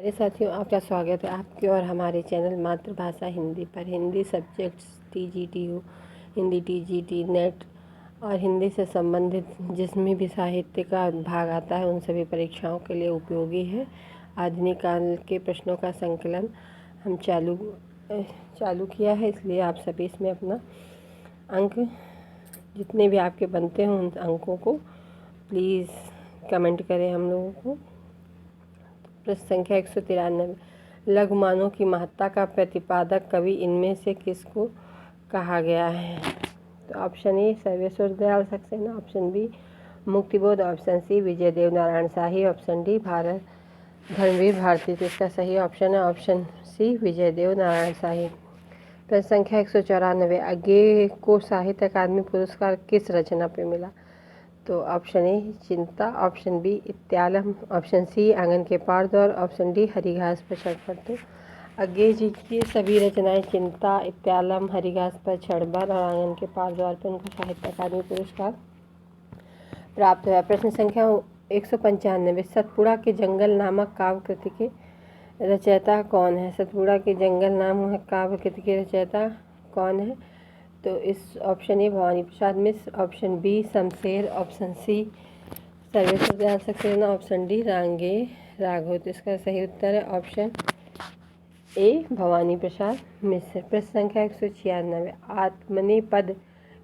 नमस्ते साथियों, आपका स्वागत है आपके और हमारे चैनल मातृभाषा हिंदी पर। Hindi subjects TGTU, Hindi TGT, net और हिंदी से संबंधित जिसमें भी साहित्य का भाग आता है उन सभी परीक्षाओं के लिए उपयोगी है। आधुनिक काल के प्रश्नों का संकलन हम चालू किया है, इसलिए आप सभी इसमें अपना अंक जितने भी आपके बनते हैं उन अंकों को प्लीज़ कमेंट करें हम लोगों को। प्रश्न संख्या 193, लघुमानों की महत्ता का प्रतिपादक कवि इनमें से किसको कहा गया है? तो option A Sarveshwar Dayal Saxena, option B Muktibodh, option C Vijay Dev Narayan Shahi, option D Bharat Dharamvir Bharti. तो इसका सही ऑप्शन है ऑप्शन सी विजय देव नारायण शाही। प्रश्न संख्या 194, अज्ञे को साहित्य अकादमी पुरस्कार किस रचना पे मिला? तो ऑप्शन ए चिंता, ऑप्शन बी इत्यालम, ऑप्शन सी आंगन के पार द्वार, ऑप्शन डी हरिघास पर चढ़कर। तो अज्ञे जी की सभी रचनाएं चिंता, इत्यालम, हरिघास पर चढ़कर और आंगन के पार द्वार पर उनको साहित्य अकादमी पुरस्कार प्राप्त हुआ। प्रश्न संख्या 195, सतपुड़ा के जंगल नामक काव्य कृति के रचयिता कौन है? सतपुड़ा के जंगल नामक काव्य कृति के रचयिता कौन है? तो इस ऑप्शन ए Bhawani Prasad Mishra, option B Shamsher, option C Sarveshwar Dayal Saxena, option D Rangeya Raghav. तो इसका सही उत्तर है ऑप्शन ए भवानी प्रसाद मिश्र। प्रश्न संख्या 196, आत्मनेय पद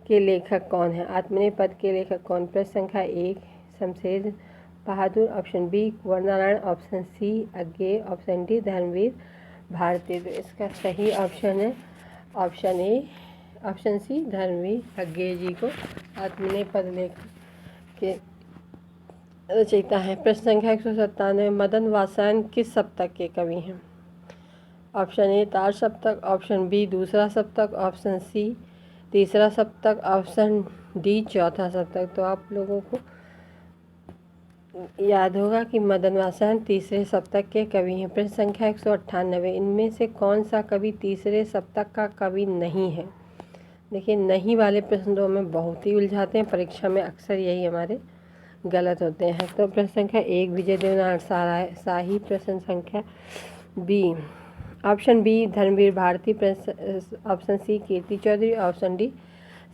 के लेखक कौन है? आत्मनेय पद के लेखक कौन? प्रश्न संख्या 1 Shamsher Bahadur, option b Kunwar Narayan, option c Agyeya, option d Dharmvir Bharti. तो इसका सही ऑप्शन है option a, option c Dharmvir Agyeya ji को आत्मनेय पद लेखक के रचयिता है। प्रश्न संख्या 197, मदन वात्स्यायन किस सप्तक के कवि हैं? ऑप्शन ए तार सप्तक, ऑप्शन बी दूसरा सप्तक, ऑप्शन सी तीसरा सप्तक, ऑप्शन डी चौथा सप्तक। तो आप लोगों को याद होगा कि मदन वात्स्यायन तीसरे सप्तक के कवि हैं। प्रश्न संख्या 198, इनमें से कौन सा कवि तीसरे सप्तक का कवि नहीं है? देखिए, नहीं वाले प्रश्नों में बहुत ही उलझाते हैं, परीक्षा में अक्सर यही हमारे गलत होते हैं। तो प्रश्न संख्या 1 विजय देव नारायण शाही, प्रश्न संख्या b option b Dharmvir Bharti, option c Kirti Chaudhary, option d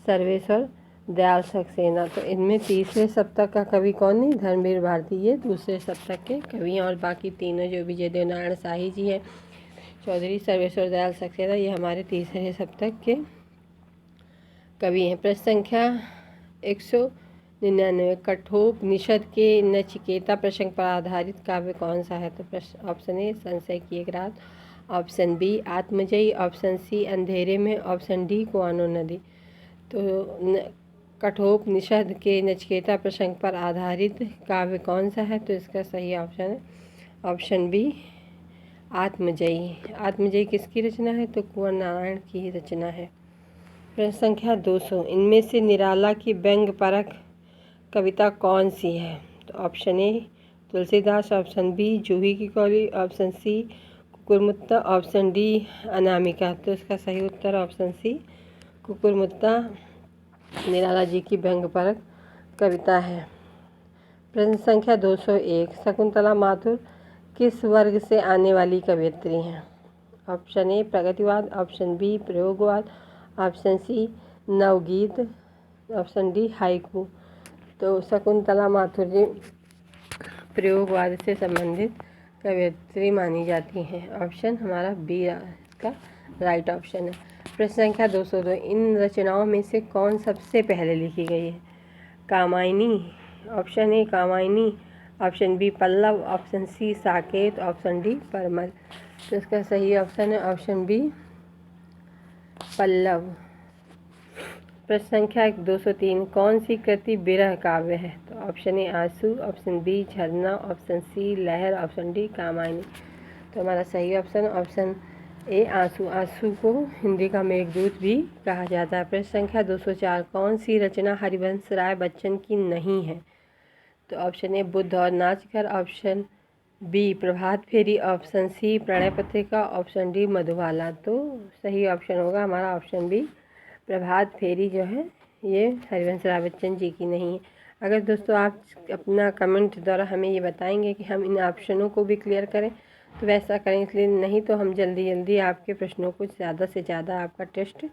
Sarveshwar Dayal Saxena. तो इनमें तीसरे सप्तक का कवि कौन नहीं? धर्मवीर भारती, ये दूसरे सप्तक के कवि हैं। और बाकी तीनों जो विजय देव नारायण शाही जी हैं, चौधरी, सर्वेश्वर दयाल सक्सेना, ये हमारे तीसरे सप्तक के कवि हैं। प्रश्न संख्या 199, कठोपनिषद के नचिकेता प्रसंग पर आधारित काव्य कौन सा है? तो ऑप्शन ए संशय की एक रात, ऑप्शन बी आत्मजयी, ऑप्शन सी अंधेरे में, ऑप्शन डी कुआनो नदी। तो कठोपनिषद के नचिकेता प्रसंग पर आधारित काव्य कौन सा है? तो इसका सही ऑप्शन है ऑप्शन बी आत्मजयी। आत्मजयी किसकी रचना है? तो कुंवर नारायण की रचना है। प्रश्न संख्या 200, इनमें से निराला की व्यंग्यपरक कविता कौन सी है? तो option a Tulsidas, option b Juhi ki Kali, option c Kukurmutta, option d Anamika. तो इसका सही उत्तर ऑप्शन सी कुकुरमुत्ता निराला जी की व्यंग्यपरक कविता है। प्रश्न संख्या 201, शकुंतला माथुर किस वर्ग से आने वाली कवयित्री हैं? Option a Pragativad, option b Prayogvad, option c Navgeet, option d haiku. तो शकुंतला माथुर जी प्रयोगवाद से संबंधित कवयित्री मानी जाती हैं। ऑप्शन हमारा बी इसका राइट ऑप्शन है। प्रश्न संख्या 202, इन रचनाओं में से कौन सबसे पहले लिखी गई है? Kamayani, option A Kamayani, option B Pallav, option C Saket, option D Parimal. तो इसका सही ऑप्शन है ऑप्शन बी पल्लव। प्रश्न संख्या 203, कौन सी कृति विरह काव्य है? तो ऑप्शन ए आंसू, ऑप्शन बी झरना, ऑप्शन सी लहर, ऑप्शन डी कामायनी। तो हमारा सही ऑप्शन ऑप्शन ए आंसू। आंसू को हिंदी का मेघदूत भी कहा जाता है। प्रश्न संख्या 204, कौन सी रचना हरिवंश राय बच्चन की नहीं है? तो ऑप्शन ए बुद्ध और नाचकर, ऑप्शन बी प्रभात फेरी, ऑप्शन सी प्रणय पत्रिका, ऑप्शन डी मधुबाला। तो सही ऑप्शन होगा हमारा ऑप्शन बी प्रभात फेरी जो है ये हरिवंश राय बच्चन जी की नहीं है। अगर दोस्तों आप अपना कमेंट द्वारा हमें ये बताएंगे कि हम इन ऑप्शनों को भी क्लियर करें तो वैसा करें, इसलिए नहीं तो हम जल्दी जल्दी आपके प्रश्नों को ज़्यादा से ज़्यादा आपका टेस्ट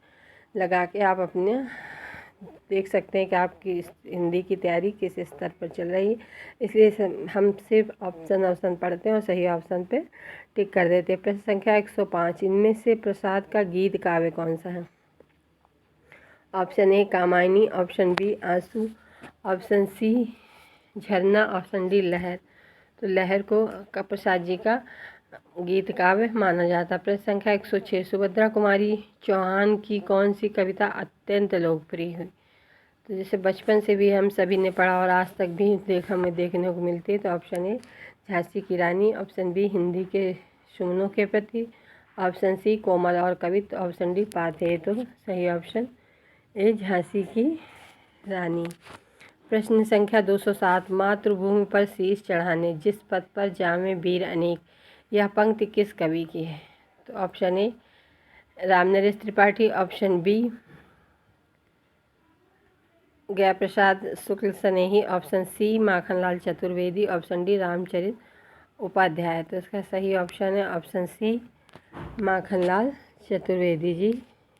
लगा के आप अपने देख सकते हैं कि आपकी हिंदी की तैयारी किस स्तर पर चल रही है। इसलिए हम सिर्फ ऑप्शन पढ़ते हैं और सही ऑप्शन पे टिक कर देते हैं। प्रश्न संख्या 105, इनमें से प्रसाद का गीत काव्य कौन सा है? Option A Kamayani, option B Aansu, option C Jharna, option D लहर। तो लहर को प्रसाद जी का गीत काव्य माना जाता है। प्रश्न संख्या 106, सुभद्रा कुमारी चौहान की कौन सी कविता अत्यंत लोकप्रिय हुई? तो जैसे बचपन से भी हम सभी ने पढ़ा और आज तक भी देखने को मिलती है। तो ऑप्शन ए झांसी की रानी, ऑप्शन बी हिंदी के सुमनों के प्रति, ऑप्शन सी कोमल और कवित, ऑप्शन डी पाथे। तो सही ऑप्शन ए झांसी की रानी। प्रश्न संख्या 207, मातृभूमि पर शीश चढ़ाने जिस पद पर जामे वीर अनेक, यह पंक्ति किस कवि की है? तो option a Ramnaresh Tripathi, option b Gaya Prasad Shukla Snehi, option C Makhanlal Chaturvedi, option d Ramcharit Upadhyay. तो इसका सही ऑप्शन है ऑप्शन सी माखनलाल चतुर्वेदी जी।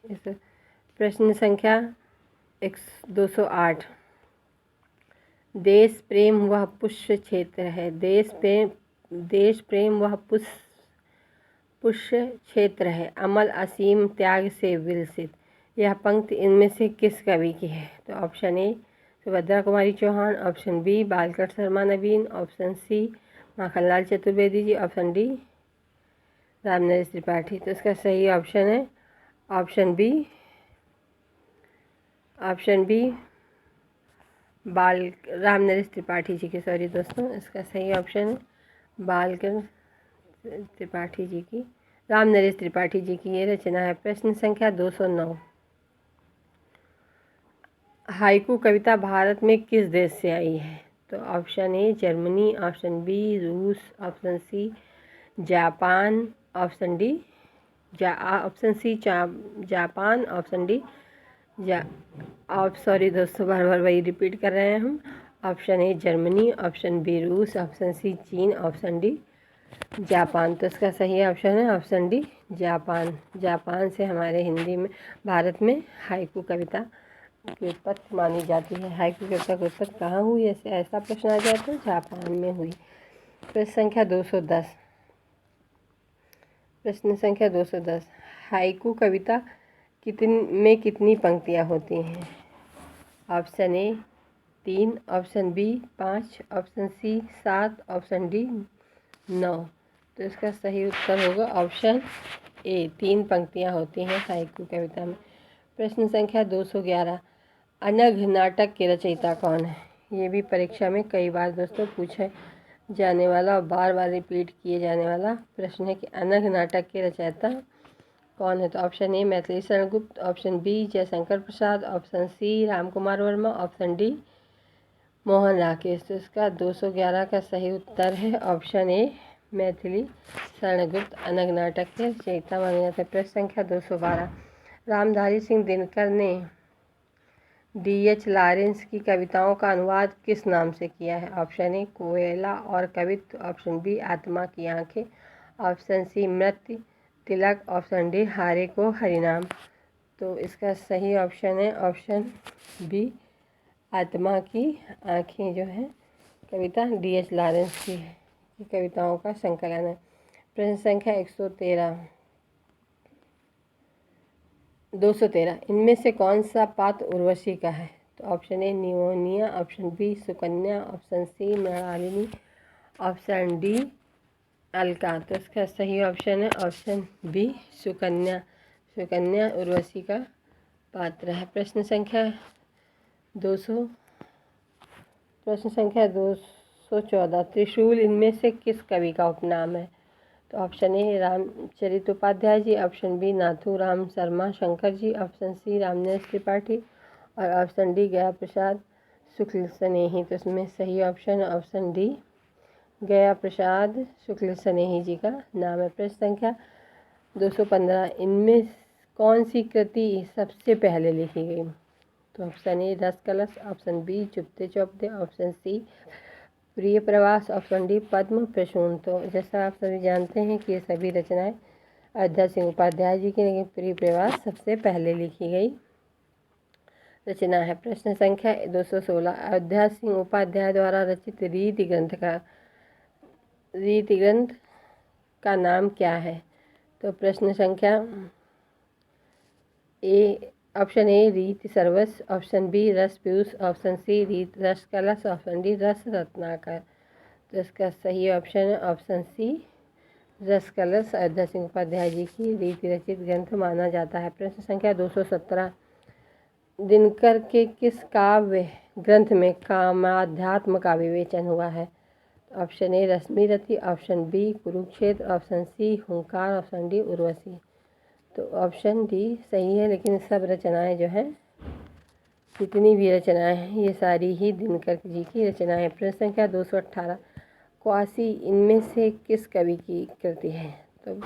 इस प्रश्न संख्या 208, देश प्रेम वह पुष्य क्षेत्र है, देश प्रेम वह पुष्य क्षेत्र है, अमल असीम त्याग से विलसित, यह पंक्ति इनमें से किस कवि की है? तो option A Subhadra Kumari Chauhan, option B Balkrishna Sharma Naveen, option C Makhanlal Chaturvedi ji, option D Ramnaresh Tripathi. तो इसका सही ऑप्शन है ऑप्शन बी रामनरेश त्रिपाठी जी की, सॉरी दोस्तों, इसका सही ऑप्शन है बालकृष्ण त्रिपाठी जी की, रामनरेश त्रिपाठी जी की ये रचना है। प्रश्न संख्या 209, हाइकू कविता भारत में किस देश से आई है? तो option a Germany, option b रूस, option c Japan, option c Japan, option d sorry दोस्तों, बार बार वही रिपीट कर रहे हैं हम। Option a Germany, option b रूस, ऑप्शन सी चीन, ऑप्शन डी जापान। तो इसका सही ऑप्शन है ऑप्शन डी जापान से हमारे हिंदी में भारत में हाइकू कविता की उत्पत्ति मानी जाती है। हाइकू कविता की उत्पत्ति कहाँ हुई, ऐसा प्रश्न आ जाए तो जापान में हुई। प्रश्न संख्या 210, हाइकू कविता कितनी पंक्तियाँ होती हैं? Option A 3, option B 5, option C 7, option D 9। तो इसका सही उत्तर होगा ऑप्शन ए 3 पंक्तियाँ होती हैं हाइकू कविता में। प्रश्न संख्या 211, अनघ नाटक के रचयिता कौन है? ये भी परीक्षा में कई बार दोस्तों पूछे जाने वाला और बार बार रिपीट किए जाने वाला प्रश्न है कि अनघ नाटक के रचयिता कौन है? तो ऑप्शन ए Maithili Sharan Gupt, option b Jaishankar Prasad, option c Ramkumar Verma, option d Mohan Rakesh. तो इसका 211 का सही उत्तर है ऑप्शन ए मैथिली शरण गुप्त अनघ नाटक के रचयिता माने जाते हैं। प्रश्न संख्या 212, रामधारी सिंह दिनकर ने D.H. लॉरेंस की कविताओं का अनुवाद किस नाम से किया है? ऑप्शन ए कोयला और कवित्व, ऑप्शन बी आत्मा की आंखें, ऑप्शन सी मृत्यु तिलक, ऑप्शन डी हारे को हरिनाम। तो इसका सही ऑप्शन है ऑप्शन बी आत्मा की आंखें जो है कविता D.H. लॉरेंस की कविताओं का संकलन है। प्रश्न संख्या 213, इनमें से कौन सा पात्र उर्वशी का है? तो ऑप्शन ए निमोनिया, option B Sukanya, option C Mrinalini, option D Alka. तो इसका सही ऑप्शन है ऑप्शन बी सुकन्या उर्वशी का पात्र है। प्रश्न संख्या 214, त्रिशूल इनमें से किस कवि का उपनाम है? तो option A Ramcharit Upadhyay ji, option B Nathuram Sharma Shankar ji, option C Ramnaresh Tripathi और ऑप्शन डी गया प्रसाद शुक्ल स्नेही। तो इसमें सही ऑप्शन ऑप्शन डी गया प्रसाद शुक्ल स्नेही जी का नाम है। प्रश्न संख्या 215, इनमें कौन सी कृति सबसे पहले लिखी गई? तो ऑप्शन ए रस कलश, ऑप्शन बी चुपते चौपते, ऑप्शन सी प्रिय प्रवास, ऑप्शन डी पद्म प्रसून। तो जैसा आप सभी जानते हैं कि ये सभी रचनाएं अयोध्या सिंह उपाध्याय जी की, लेकिन प्रिय प्रवास सबसे पहले लिखी गई रचना है। प्रश्न संख्या 216, अयोध्या सिंह उपाध्याय द्वारा रचित रीति ग्रंथ का नाम क्या है? तो प्रश्न संख्या ऑप्शन ए रीति सर्वस्व, ऑप्शन बी रस पीयूष, ऑप्शन सी रीत रस कलश, ऑप्शन डी रस रत्नाकर। तो इसका सही ऑप्शन है ऑप्शन सी रस कलश अयोध्या सिंह उपाध्याय जी की रीति रचित ग्रंथ माना जाता है। प्रश्न संख्या 217, दिनकर के किस काव्य ग्रंथ में कामाध्यात्म का विवेचन हुआ है? Option A Rashmirathi, option B Kurukshetra, option C Hunkar, option D Urvashi. तो ऑप्शन डी सही है, लेकिन सब रचनाएं जो हैं, जितनी भी रचनाएं हैं, ये सारी ही दिनकर जी की रचनाएं हैं। प्रश्न संख्या 218, क्वासी इनमें से किस कवि की कृति है? तो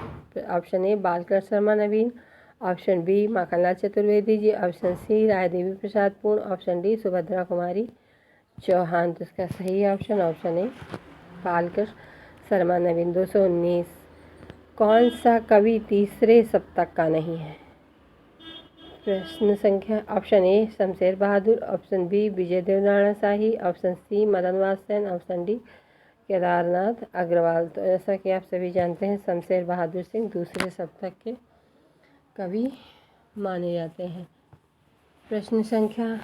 option a Balkrishna Sharma Naveen, option b Makhanlal Chaturvedi ji, option c Rai Devi Prasad Purna, option d Subhadra Kumari Chauhan. तो इसका सही option option a Balkrishna Sharma Naveen. 219, कौन सा कवि तीसरे सप्तक का नहीं है? प्रश्न संख्या option A Shamsher Bahadur, option B Vijay Devnarayan Shahi, option C Madan Sen, option D Kedarnath Agrawal. तो जैसा कि आप सभी जानते हैं, शमशेर बहादुर सिंह दूसरे सप्तक के कवि माने जाते हैं। प्रश्न संख्या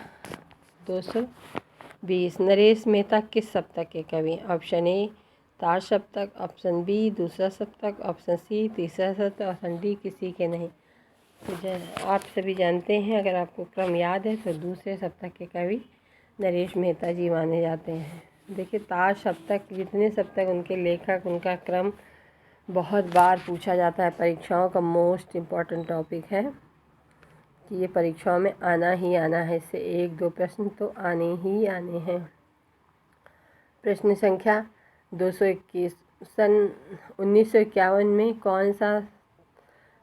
220, नरेश मेहता किस सप्तक के कवि? ऑप्शन ए तार सप्तक, ऑप्शन बी दूसरा सप्तक, ऑप्शन सी तीसरा सप्तक, ऑप्शन डी किसी के नहीं। तो आप सभी जानते हैं, अगर आपको क्रम याद है, तो दूसरे सप्तक के कवि नरेश मेहता जी माने जाते हैं। देखिए, तार सप्तक, जितने सप्तक उनके लेखक, उनका क्रम बहुत बार पूछा जाता है। परीक्षाओं का मोस्ट इम्पॉर्टेंट टॉपिक है कि ये परीक्षाओं में आना ही आना है, इससे 1-2 प्रश्न तो आने ही आने हैं। प्रश्न संख्या 221, सन 1951 में कौन सा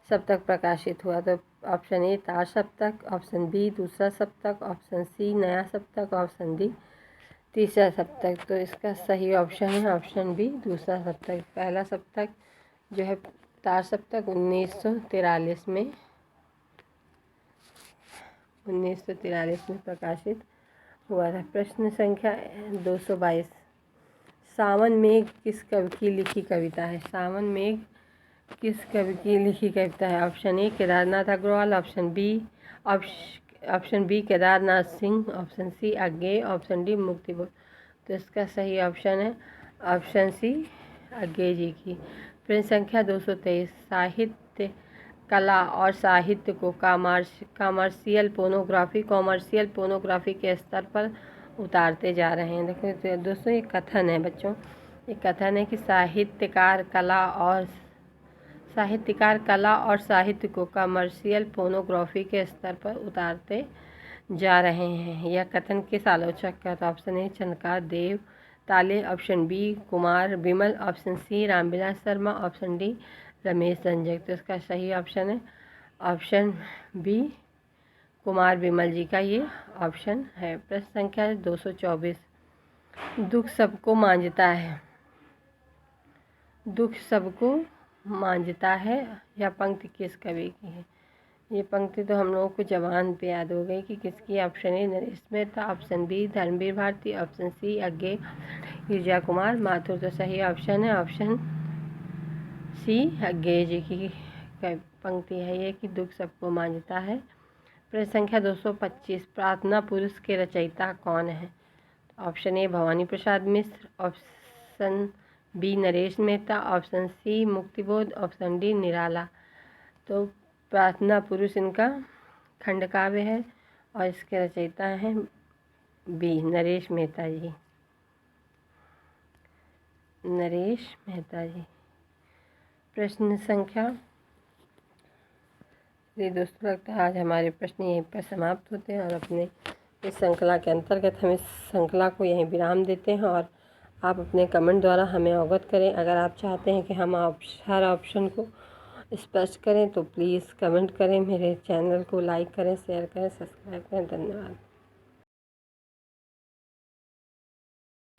सप्तक प्रकाशित हुआ? तो ऑप्शन ए तार सप्तक, ऑप्शन बी दूसरा सप्तक, ऑप्शन सी नया सप्तक, ऑप्शन डी तीसरा सप्तक। तो इसका सही ऑप्शन है ऑप्शन बी दूसरा सप्तक। पहला सप्तक जो है तार सप्तक 1943 में प्रकाशित हुआ था। प्रश्न संख्या 222, सावन मेघ किस कवि की लिखी कविता है? सावन मेघ किस कवि की लिखी कविता है? Option A Kedarnath Agrawal, option B Kedarnath Singh, option C Agyeya, option D Muktibodh. तो इसका सही ऑप्शन है ऑप्शन सी अज्ञेय जी की। प्रश्न संख्या 223, साहित्य कला और साहित्य को कॉमर्शियल पोर्नोग्राफी के स्तर पर उतारते जा रहे हैं। देखो दोस्तों, ये कथन है बच्चों, ये कथन है कि साहित्यकार कला और साहित्य को कमर्शियल पोर्नोग्राफी के स्तर पर उतारते जा रहे हैं। यह कथन किस आलोचक का? तो ऑप्शन ए Chandrakant Devtale, option b Kumar Vimal, option c Ramvilas Sharma, option d Ramesh Ranjak. तो इसका सही ऑप्शन है ऑप्शन बी कुमार विमल जी का ये ऑप्शन है। प्रश्न संख्या 224, दुख सबको मांझता है यह पंक्ति किस कवि की है? ये पंक्ति तो हम लोगों को जबान पे याद हो गई कि किसकी। Option a Naresh Mehta, option b Dharmvir Bharti, option सी अज्ञेय गिरिजा कुमार माथुर। तो सही ऑप्शन है ऑप्शन सी अज्ञेय जी की पंक्ति है ये कि दुख सबको मांझता है। प्रश्न संख्या 225, प्रार्थना पुरुष के रचयिता कौन है? ऑप्शन ए Bhawani Prasad Mishra, option b Naresh Mehta, option c Muktibodh, option d Nirala. तो प्रार्थना पुरुष इनका खंड काव्य है और इसके रचयिता हैं बी नरेश मेहता जी। प्रश्न संख्या, ये दोस्तों लगता है आज हमारे प्रश्न यहीं पर समाप्त होते हैं और अपने इस श्रृंखला के अंतर्गत हम इस श्रृंखला को यहीं विराम देते हैं। और आप अपने कमेंट द्वारा हमें अवगत करें। अगर आप चाहते हैं कि हम हर ऑप्शन को स्पष्ट करें तो प्लीज़ कमेंट करें, मेरे चैनल को लाइक करें, शेयर करें, सब्सक्राइब करें। धन्यवाद।